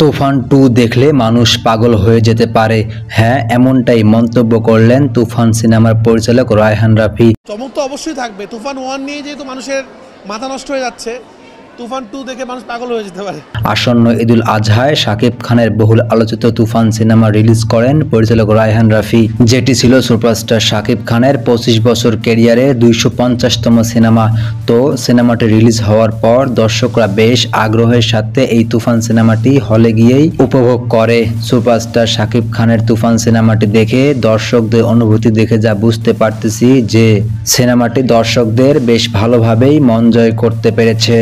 তুফান 2 দেখলে মানুষ পাগল হয়ে যেতে পারে। হ্যাঁ, এমনটাই মন্তব্য করলেন তুফান সিনেমার পরিচালক রায়হান রাফি। চমক তো অবশ্যই থাকবে। তুফান 1 নিয়ে যেহেতু মানুষের মাথা নষ্ট হয়ে যাচ্ছে, তুফান 2 দেখে মানুষ পাগল হয়ে যেতে পারে। আসন্ন ঈদুল আজহায় শাকিব খানের বহুল আলোচিত তুফান সিনেমা রিলিজ করেন পরিচালক রায়হান রাফি, যেটি ছিল সুপারস্টার শাকিব খানের 25 বছর ক্যারিয়ারে 250তম সিনেমা। তো সিনেমাটি রিলিজ হওয়ার পর দর্শকরা বেশ আগ্রহের সাথে এই তুফান সিনেমাটি হলে গিয়েই উপভোগ করে। সুপারস্টার শাকিব খানের তুফান সিনেমাটি দেখে দর্শকদের অনুভূতি দেখে যা বুঝতে পারতেছি যে সিনেমাটি দর্শকদের বেশ ভালোভাবেই মন জয় করতে পেরেছে।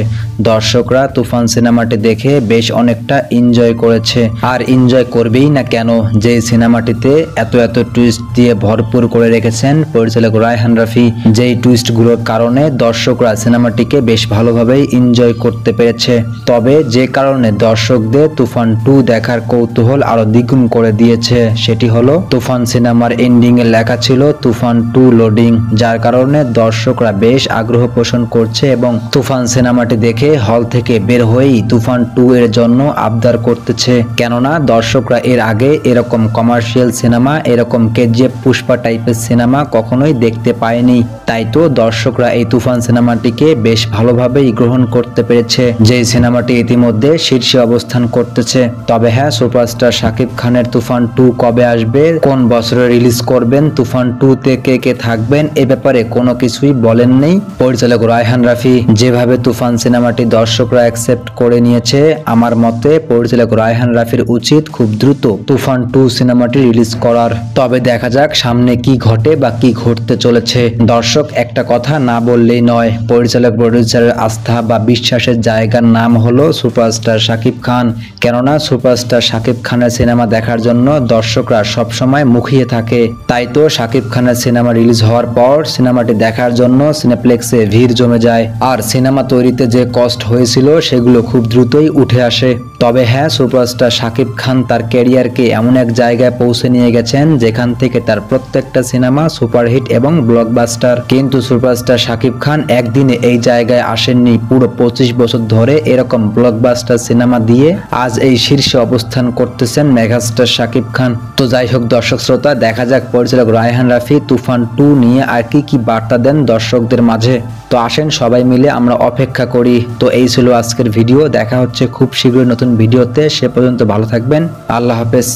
দর্শকরা তুফান সিনেমাটি দেখে বেশ অনেকটা এনজয় করেছে, আর এনজয় করবেই না কেন, যে সিনেমাটিতে এত টুইস্ট দিয়ে ভরপুর করে রেখেছেন পরিচালক রায়হান রাফি। যেই টুইস্টগুলোর কারণে দর্শকরা সিনেমাটিকে বেশ ভালোভাবেই এনজয় করতে পেরেছে। তবে যে কারণে দর্শকদের তুফান 2 দেখার কৌতূহল আরো দ্বিগুণ করে দিয়েছে, সেটি হলো তুফান সিনেমার এন্ডিং এ লেখা ছিল তুফান 2 লোডিং, যার কারণে দর্শকরা বেশ আগ্রহ পোষণ করছে এবং তুফান সিনেমাটি দেখে হল থেকে বের হয়েই তুফান 2 এর জন্য আবদার করতেছে। কেননা দর্শকরা এর আগে এরকম কমার্শিয়াল সিনেমা, এরকম কেজিএফ পুষ্পা টাইপের সিনেমা কখনোই দেখতে পায়নি। তাই তো দর্শকরা এই তুফান সিনেমাটিকে বেশ ভালোভাবেই গ্রহণ করতে পেরেছে, যে সিনেমাটি ইতিমধ্যে শীর্ষে অবস্থান করতেছে। তবে হ্যাঁ, সুপারস্টার শাকিব খানের তুফান 2 কবে আসবে, কোন বছরে রিলিজ করবেন, তুফান 2 তে কে থাকবেন, এ ব্যাপারে কোনো কিছুই বলেননি পরিচালক রায়হান রাফি। যেভাবে তুফান সিনেমাটি দর্শকরা অ্যাকসেপ্ট করে নিয়েছে, আমার মতে পরিচালক রায়হান রাফির উচিত খুব দ্রুত তুফান 2 সিনেমাটি রিলিজ করার। তবে দেখা যাক সামনে কি ঘটে বা কি ঘটতে চলেছে। দর্শক একটা কথা না বললেই নয়, পরিচালক প্রডিউসারের আস্থা বা বিশ্বাসের জায়গার নাম হলো সুপারস্টার শাকিব খান। কেননা সুপারস্টার শাকিব খানের সিনেমা দেখার জন্য দর্শকরা সবসময় মুখিয়ে থাকে। তাই তো শাকিব খানের সিনেমা রিলিজ হওয়ার পর সিনেমাটি দেখার জন্য সিনেপ্লেক্সে ভিড় জমে যায়, আর সিনেমা তৈরিতে যে কষ্ট হয়েছিল সেগুলো খুব দ্রুতই উঠে আসে। তবে হ্যাঁ, সুপারস্টার শাকিব খান তার ক্যারিয়ারকে এমন এক জায়গায় পৌঁছে নিয়ে গেছেন যেখান থেকে তার প্রত্যেকটা সিনেমা সুপারহিট এবং ব্লকবাস্টার। কিন্তু সুপারস্টার শাকিব খান একদিনে এই জায়গায় আসেননি, পুরো 25 বছর ধরে এরকম ব্লকবাস্টার সিনেমা দিয়ে আজ এই শীর্ষে অবস্থান করতেছেন মেগাস্টার শাকিব খান। তো যাই হোক দর্শক শ্রোতা, দেখা যাক পরিচালক রায়হান রাফি তুফান 2 নিয়ে আর কি বার্তা দেন দর্শকদের মাঝে। তো আসেন সবাই মিলে আমরা অপেক্ষা করি। তো এই ছিল আজকের ভিডিও, দেখা হচ্ছে খুব শীঘ্রই নতুন ভিডিওতে। সে পর্যন্ত ভালো থাকবেন, আল্লাহ হাফেজ।